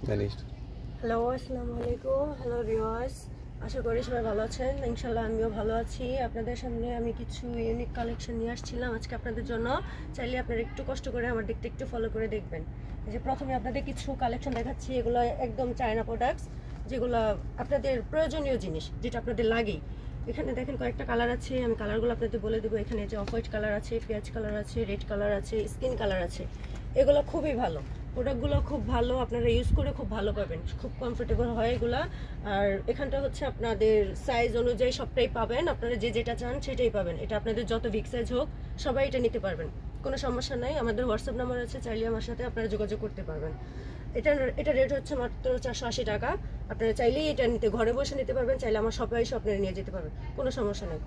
Hello, আসসালামু আলাইকুম। Hello viewers, আশা করি সবাই ভালো আছেন। ইনশাল্লাহ আমিও ভালো আছি। আপনাদের সামনে আমি কিছু ইউনিক কালেকশন নিয়ে আসছিলাম আজকে আপনাদের জন্য। চাইলে আপনারা একটু কষ্ট করে আমার দিকটা একটু ফলো করে দেখবেন। এই যে প্রথমে আপনাদের কিছু কালেকশন দেখাচ্ছি, এগুলো একদম চায়না প্রোডাক্টস, যেগুলো আপনাদের প্রয়োজনীয় জিনিস, যেটা আপনাদের লাগেই। এখানে দেখেন কয়েকটা কালার আছে, আমি কালারগুলো আপনাদের বলে দেবো। এখানে যে অফ হোয়াইট কালার আছে, পেঁয়াজ কালার আছে, রেড কালার আছে, স্কিন কালার আছে। এগুলো খুবই ভালো, প্রোডাক্টগুলো খুব ভালো, আপনারা ইউজ করে খুব ভালো পাবেন, খুব কমফোর্টেবল হয় এগুলা। আর এখানটা হচ্ছে আপনাদের সাইজ অনুযায়ী সবটাই পাবেন, আপনারা যে যেটা চান সেটাই পাবেন। এটা আপনাদের যত বিগ সাইজ হোক সবাই এটা নিতে পারবেন, কোনো সমস্যা নাই। আমাদের হোয়াটসঅ্যাপ নাম্বার আছে, চাইলে আমার সাথে আপনারা যোগাযোগ করতে পারবেন। এটা রেট হচ্ছে মাত্র 480 টাকা। আপনারা চাইলেই এটা নিতে, ঘরে বসে নিতে পারবেন, চাইলে আমার সবাই এসে আপনারা নিয়ে যেতে পারবেন, কোনো সমস্যা নেই।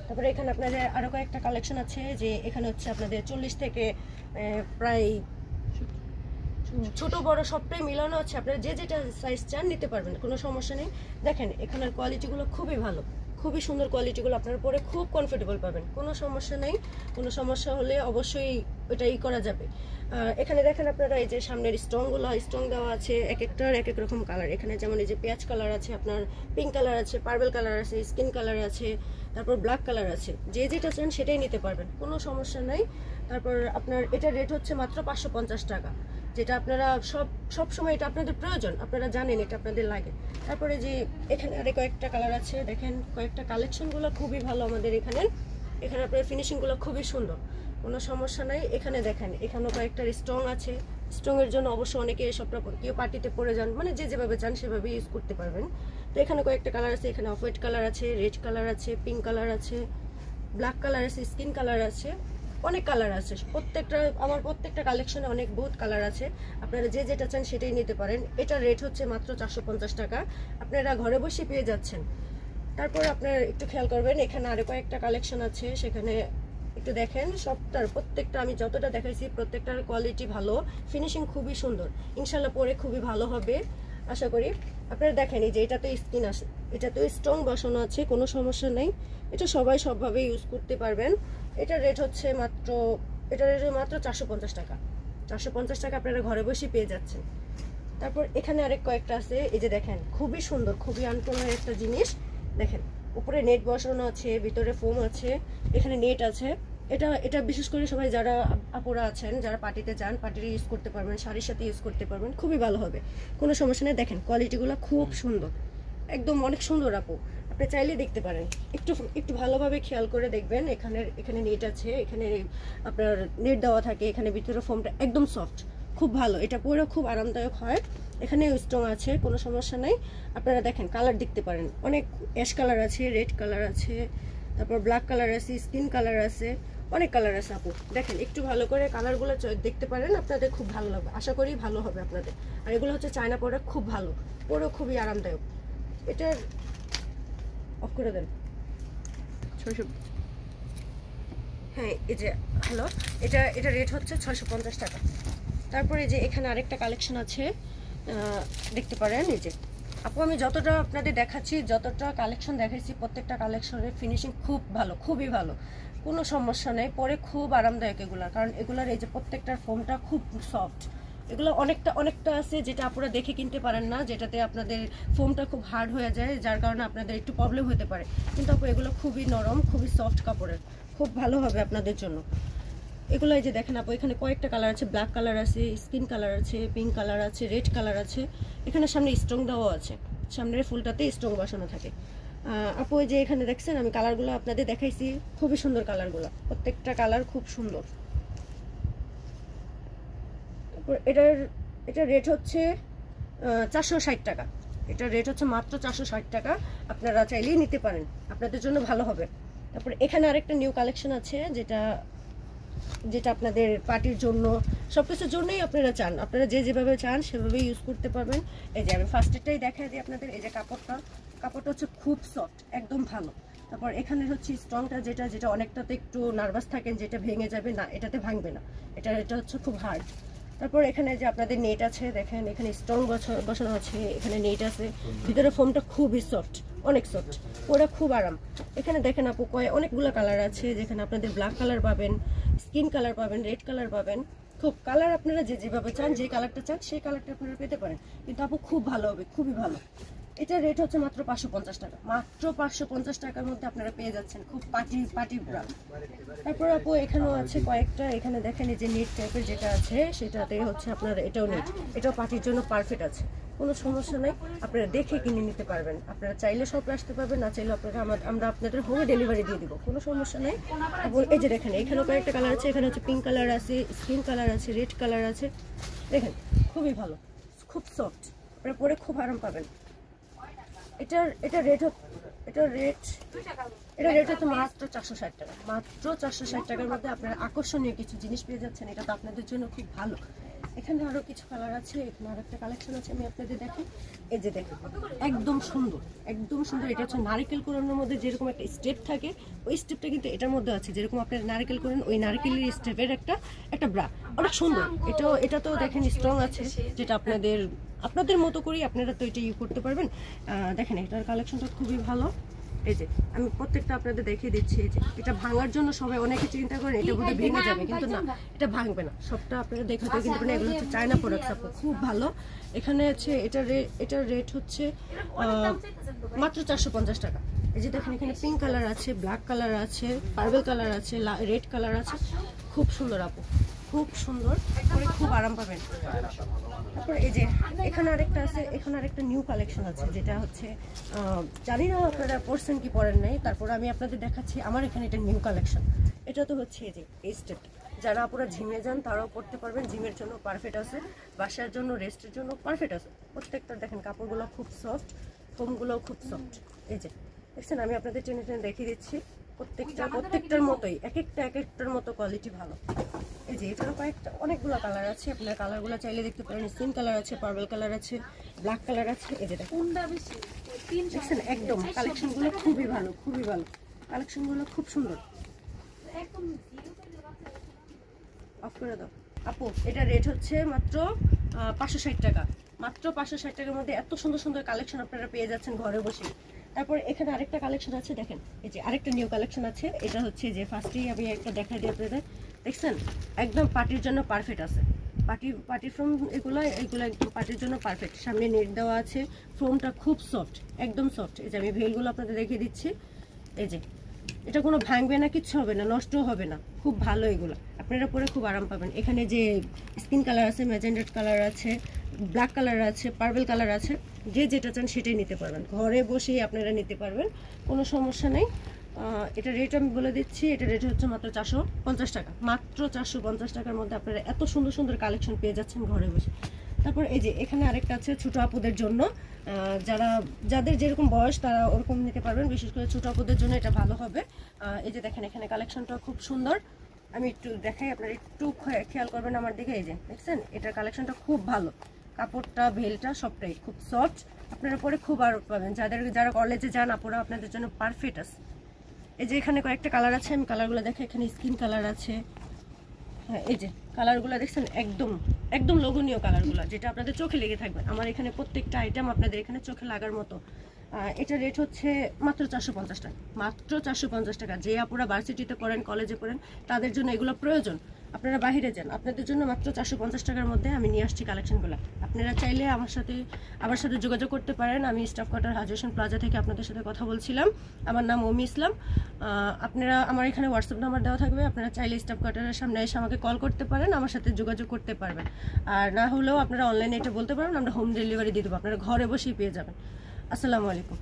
তারপরে এখানে আপনাদের আরও কয়েকটা কালেকশন আছে, যে এখানে হচ্ছে আপনাদের 40 থেকে প্রায় ছোট বড় সবটাই মিলানো আছে। আপনারা যে যেটা সাইজ চান নিতে পারবেন, কোনো সমস্যা নেই। দেখেন এখানের কোয়ালিটিগুলো খুবই ভালো, খুবই সুন্দর কোয়ালিটিগুলো, আপনারা পরে খুব কমফোর্টেবল পাবেন, কোনো সমস্যা নেই। কোনো সমস্যা হলে অবশ্যই ওইটাই করা যাবে। এখানে দেখেন আপনারা এই যে সামনের স্টোন দেওয়া আছে, এক একটার এক এক রকম কালার। এখানে যেমন এই যে পেঁয়াজ কালার আছে, আপনার পিঙ্ক কালার আছে, পার্পল কালার আছে, স্কিন কালার আছে, তারপর ব্ল্যাক কালার আছে। যে যেটা চান সেটাই নিতে পারবেন, কোনো সমস্যা নাই। তারপর আপনার এটা রেট হচ্ছে মাত্র 550 টাকা, যেটা আপনারা সব সময় এটা আপনাদের প্রয়োজন, আপনারা জানেন এটা আপনাদের লাগে। তারপরে যে এখানে আরে কয়েকটা কালার আছে, দেখেন কয়েকটা কালেকশনগুলো খুবই ভালো আমাদের এখানে আপনার ফিনিশিংগুলো খুবই সুন্দর, কোনো সমস্যা নাই। এখানে দেখেন এখানেও কয়েকটা স্ট্রং আছে, স্ট্রংয়ের জন্য অবশ্য অনেকে এসবটা কেউ পার্টিতে পরে যান, মানে যে যেভাবে চান সেভাবে ইউজ করতে পারবেন। তো এখানে কয়েকটা কালার আছে, এখানে অফ হোয়াইট কালার আছে, রেড কালার আছে, পিঙ্ক কালার আছে, ব্ল্যাক কালার আছে, স্কিন কালার আছে, অনেক কালার আছে। আমার প্রত্যেকটা কালেকশনে অনেক বহুত কালার আছে, আপনারা যে যেটা চান সেটাই নিতে পারেন। এটার রেট হচ্ছে মাত্র 450 টাকা, আপনারা ঘরে বসে পেয়ে যাচ্ছেন। তারপর আপনারা একটু খেয়াল করবেন, এখানে আরো কয়েকটা কালেকশন আছে, সেখানে একটু দেখেন। প্রত্যেকটা আমি যতটা দেখাইছি প্রত্যেকটার কোয়ালিটি ভালো, ফিনিশিং খুবই সুন্দর, ইনশাল্লাহ পরে খুবই ভালো হবে আশা করি। আপনারা দেখেন এই যে এটা তো স্কিন আছে, এটা তো স্ট্রং বসানো আছে, কোনো সমস্যা নেই, এটা সবাই সবভাবে ইউজ করতে পারবেন। এটার রেট হচ্ছে মাত্র 450 টাকা। 450 টাকা আপনারা ঘরে বসে পেয়ে যাচ্ছেন। তারপর এখানে আরেক কয়েকটা আছে, এই যে দেখেন খুবই সুন্দর, খুবই আনকমন একটা জিনিস। দেখেন উপরে নেট বসানো আছে, ভিতরে ফোম আছে, এখানে নেট আছে। এটা বিশেষ করে সবাই যারা আপুরা আছেন, যারা পার্টিতে যান, পার্টিতে ইউজ করতে পারবেন, শাড়ির সাথে ইউজ করতে পারবেন, খুবই ভালো হবে, কোনো সমস্যা নেই। দেখেন কোয়ালিটিগুলো খুব সুন্দর, একদম অনেক সুন্দর আপু, আপনি চাইলে দেখতে পারেন। একটু ভালোভাবে খেয়াল করে দেখবেন। এখানে নেট আছে, এখানে আপনার নেট দেওয়া থাকে, এখানে ভিতরে ফোমটা একদম সফট, খুব ভালো, এটা পরে খুব আরামদায়ক হয়। এখানে স্ট্রং আছে, কোনো সমস্যা নেই। আপনারা দেখেন কালার দেখতে পারেন, অনেক অ্যাশ কালার আছে, রেড কালার আছে, তারপর ব্ল্যাক কালার আছে, স্কিন কালার আছে, অনেক কালার আছে আপু। দেখেন একটু ভালো করে কালারগুলো দেখতে পারেন, আপনাদের খুব ভালো লাগবে, আশা করি ভালো হবে আপনাদের। আর এগুলো হচ্ছে চায়না প্রোডাক্ট, খুব ভালো, পরেও খুবই আরামদায়ক। এটার অফ করে দেন 600। হ্যাঁ এই যে হ্যালো, এটা রেট হচ্ছে 650 টাকা। তারপরে যে এখানে আরেকটা কালেকশন আছে, দেখতে পারেন। এই যে আপু আমি যতটা আপনাদের দেখাচ্ছি, যতটা কালেকশন দেখাচ্ছি, প্রত্যেকটা কালেকশনের ফিনিশিং খুব ভালো, খুবই ভালো, কোনো সমস্যা নেই, পরে খুব আরামদায়ক এগুলার, কারণ এগুলার এই যে প্রত্যেকটার ফোমটা খুব সফট। এগুলো অনেকটা আছে যেটা আপনারা দেখে কিনতে পারেন না, যেটাতে আপনাদের ফোমটা খুব হার্ড হয়ে যায়, যার কারণে আপনাদের একটু প্রবলেম হতে পারে। কিন্তু আপু এগুলো খুবই নরম, খুবই সফট কাপড়ের, খুব ভালো হবে আপনাদের জন্য। এগুলো এই যে দেখেন আপু, এখানে কয়েকটা কালার আছে, ব্ল্যাক কালার আছে, স্কিন কালার আছে, পিঙ্ক কালার আছে, রেড কালার আছে। এখানে সামনে স্ট্রং দেওয়া আছে, সামনের ফুলটাতে স্ট্রং বসানো থাকে। আপু এই যে এখানে দেখছেন আমি কালারগুলো আপনাদের দেখাইছি, খুবই সুন্দর কালারগুলো, প্রত্যেকটা কালার খুব সুন্দর। তারপর এটার রেট হচ্ছে 460 টাকা। এটার রেট হচ্ছে মাত্র 460 টাকা, আপনারা চাইলেই নিতে পারেন, আপনাদের জন্য ভালো হবে। তারপর এখানে আরেকটা নিউ কালেকশন আছে, যেটা আপনাদের পার্টির জন্য, সবকিছুর জন্যই আপনারা চান, আপনারা যে যেভাবে চান সেভাবেই ইউজ করতে পারবেন। এই যে আমি ফার্স্টেরটাই দেখাই দিই আপনাদের, এই যে কাপড়টা হচ্ছে খুব সফট, একদম ভালো। তারপর এখানে হচ্ছে স্ট্রংটা, যেটা অনেকটাতে একটু নার্ভাস থাকেন, যেটা ভেঙে যাবে না, এটাতে ভাঙবে না, এটা হচ্ছে খুব হার্ড। তারপর এখানে যে আপনাদের নেট আছে, দেখেন এখানে স্ট্রং বসানো আছে, এখানে নেট আছে, ভিতরে ফোমটা খুবই সফট, অনেক সফট, ওরা খুব আরাম। এখানে দেখেন আপু অনেকগুলো কালার আছে, যেখানে আপনাদের ব্ল্যাক কালার পাবেন, স্কিন কালার পাবেন, রেড কালার পাবেন, খুব কালার আপনারা যেভাবে চান, যে কালারটা চান সেই কালারটা আপনারা পেতে পারেন। কিন্তু আপু খুব ভালো হবে, খুবই ভালো। এটা রেট হচ্ছে মাত্র 550 টাকা। মাত্র 550 টাকার মধ্যে আপনারা পেয়ে যাচ্ছেন খুব পার্টি ব্রা। তারপর আপু এখানেও আছে কয়েকটা, এখানে দেখেন এই যে নেট টাইপের যেটা আছে সেটাতে হচ্ছে আপনার এটাও নেট, এটাও পার্টির জন্য পারফেক্ট আছে, কোনো সমস্যা নেই। আপনারা দেখে কিনে নিতে পারবেন। আপনারা চাইলে শপে আসতে পারবেন, না চাইলে আপনারা আমরা আপনাদের হোমে ডেলিভারি দিয়ে দিব, কোনো সমস্যা নেই। এবং এই যে দেখেন এখানেও কয়েকটা কালার আছে, এখানে হচ্ছে পিঙ্ক কালার আছে, স্কিন কালার আছে, রেড কালার আছে। দেখেন খুবই ভালো, খুব সফট, আপনারা পরে খুব আরাম পাবেন। এটা রেট হচ্ছে মাত্র 460 টাকা। মাত্র 460 টাকার মধ্যে আপনারা আকর্ষণীয় কিছু জিনিস পেয়ে যাচ্ছেন। এটা তো আপনাদের জন্য খুব ভালো। এখানে আরো কিছু কালার আছে, এখানে আরো একটা কালেকশন আছে, আমি আপনাদের দেখি। এই যে দেখেন একদম সুন্দর, একদম সুন্দর। এটা হচ্ছে নারকেল কোরানোর মধ্যে যেরকম একটা স্টেপ থাকে, ওই স্টেপটা কিন্তু এটার মধ্যে আছে। যেরকম আপনারা নারকেল করেন, ওই নারকেলের স্টেপের একটা ব্রা, অনেক সুন্দর। এটা তো দেখেন স্ট্রং আছে, যেটা আপনাদের মতো করেই আপনারা তো এটা ইউজ করতে পারবেন। দেখেন এটার কালেকশনটা খুবই ভালো। এই যে আমি প্রত্যেকটা আপনাদের দেখিয়ে দিচ্ছি। এই যে এটা ভাঙার জন্য সবাই অনেকে চিন্তা করেন এটা বোধহয় ভেঙে যাবে, কিন্তু না, এটা ভাঙবে না। সবটা আপনারা দেখাতে কিন্তু না, এগুলো হচ্ছে চায়না প্রোডাক্টস আপু, খুব ভালো। এখানে হচ্ছে এটার রেট হচ্ছে মাত্র 450 টাকা। এই যে দেখেন এখানে পিঙ্ক কালার আছে, ব্ল্যাক কালার আছে, পার্পল কালার আছে, রেড কালার আছে। খুব সুন্দর আপু, খুব সুন্দর, পরে খুব আরাম পাবেন। তারপর এই যে এখানে আরেকটা আছে, এখানে আরেকটা নিউ কালেকশন আছে, যেটা হচ্ছে জানি না আপনারা পড়ছেন কি পড়েন নাই, তারপর আমি আপনাদের দেখাচ্ছি। আমার এখানে এটা নিউ কালেকশন। এটা তো হচ্ছে এই যে এই স্টেপ, যারা আপনারা জিমে যান তারাও পড়তে পারবেন, জিমের জন্য পারফেক্ট আছে, বাসার জন্য রেস্টের জন্য পারফেক্ট আছে। প্রত্যেকটা দেখেন কাপড়গুলো খুব সফট, ফোমগুলোও খুব সফট। এই যে দেখছেন, আমি আপনাদের টেনে দেখিয়ে দিচ্ছি। প্রত্যেকটার মতোই এক একটার মতো কোয়ালিটি ভালো। এই যে এটারও অনেকগুলো কালার আছে, আপনার কালারগুলো চাইলে দেখতে পারেন। স্কিন কালার আছে, পার্পল কালার আছে, ব্ল্যাক কালার আছে। এই যে দেখছেন একদম কালেকশনগুলো খুবই ভালো, খুবই ভালো। কালেকশনগুলো খুব সুন্দর। অফ করে দাও আপু। এটা রেট হচ্ছে মাত্র 560 টাকা। মাত্র 560 টাকার মধ্যে এত সুন্দর সুন্দর কালেকশন আপনারা পেয়ে যাচ্ছেন ঘরে বসে। তারপর এখানে আরেকটা কালেকশন আছে, দেখেন এই যে আরেকটা নিউ কালেকশন আছে। এটা হচ্ছে যে ফার্স্টেই আমি একটা দেখাই দিই আপনাদের। দেখছেন একদম পার্টির জন্য পারফেক্ট আছে। পার্টি ফ্রম এগুলো একদম পার্টির জন্য পারফেক্ট। সামনে নেট দেওয়া আছে, ফ্রমটা খুব সফট, একদম সফট। এই যে আমি ভেলগুলো আপনাদের দেখিয়ে দিচ্ছি। এই যে এটা কোনো ভাঙবে না, কিচ্ছু হবে না, নষ্টও হবে না, খুব ভালো। এগুলো আপনারা পরে খুব আরাম পাবেন। এখানে যে স্কিন কালার আছে, ম্যাজেন্ডা কালার আছে, ব্ল্যাক কালার আছে, পার্পল কালার আছে, যে যেটা চান সেটাই নিতে পারবেন। ঘরে বসেই আপনারা নিতে পারবেন, কোনো সমস্যা নেই। এটা রেট আমি বলে দিচ্ছি। এটা রেট হচ্ছে মাত্র 450 টাকা। মাত্র 450 টাকার মধ্যে আপনারা এত সুন্দর সুন্দর কালেকশন পেয়ে যাচ্ছেন ঘরে বসে। তারপর এই যে এখানে আরেকটা আছে ছোট আপুদের জন্য, যাদের যেরকম বয়স তারা ওরকম নিতে পারবেন। বিশেষ করে ছোট আপুদের জন্য এটা ভালো হবে। এই যে দেখেন এখানে কালেকশনটা খুব সুন্দর। আমি একটু দেখাই, আপনারা একটু খেয়াল করবেন আমার দিকে। এই যে দেখছেন এটার কালেকশনটা খুব ভালো, কাপড়টা ভেলটা সবটাই খুব সফট। আপনারা পরে খুব আরাম পাবেন। যারা কলেজে যান আপনারা, আপনাদের জন্য পারফেক্ট আছে। এই যে এখানে কয়েকটা কালার আছে, আমি কালারগুলো দেখে। এখানে স্কিন কালার আছে, হ্যাঁ এই যে কালারগুলো দেখছেন একদম লোভনীয় কালারগুলো, যেটা আপনাদের চোখে লেগে থাকবে। আমার এখানে প্রত্যেকটা আইটেম আপনাদের এখানে চোখে লাগার মতো। এটা রেট হচ্ছে মাত্র 450 টাকা। মাত্র 450 টাকা। যে আপুরা ভার্সিটিতে পড়েন, কলেজে পড়েন, তাদের জন্য এগুলো প্রয়োজন। আপনারা বাইরে যান, আপনাদের জন্য মাত্র 450 টাকার মধ্যে আমি নিয়ে আসছি কালেকশনগুলো। আপনারা চাইলে আমার সাথে যোগাযোগ করতে পারেন। আমি স্টাফ কোয়ার্টার হাজুশন প্লাজা থেকে আপনাদের সাথে কথা বলছিলাম। আমার নাম ওমি ইসলাম। আপনারা আমার এখানে হোয়াটসঅ্যাপ নাম্বার দেওয়া থাকবে, আপনারা চাইলে স্টাফ কোয়ার্টারের সামনে এসে আমাকে কল করতে পারেন, আমার সাথে যোগাযোগ করতে পারবেন। আর না হলেও আপনারা অনলাইনে এটা বলতে পারেন, আমরা হোম ডেলিভারি দিয়ে দেবো, আপনারা ঘরে বসেই পেয়ে যাবেন। আসসালামু আলাইকুম।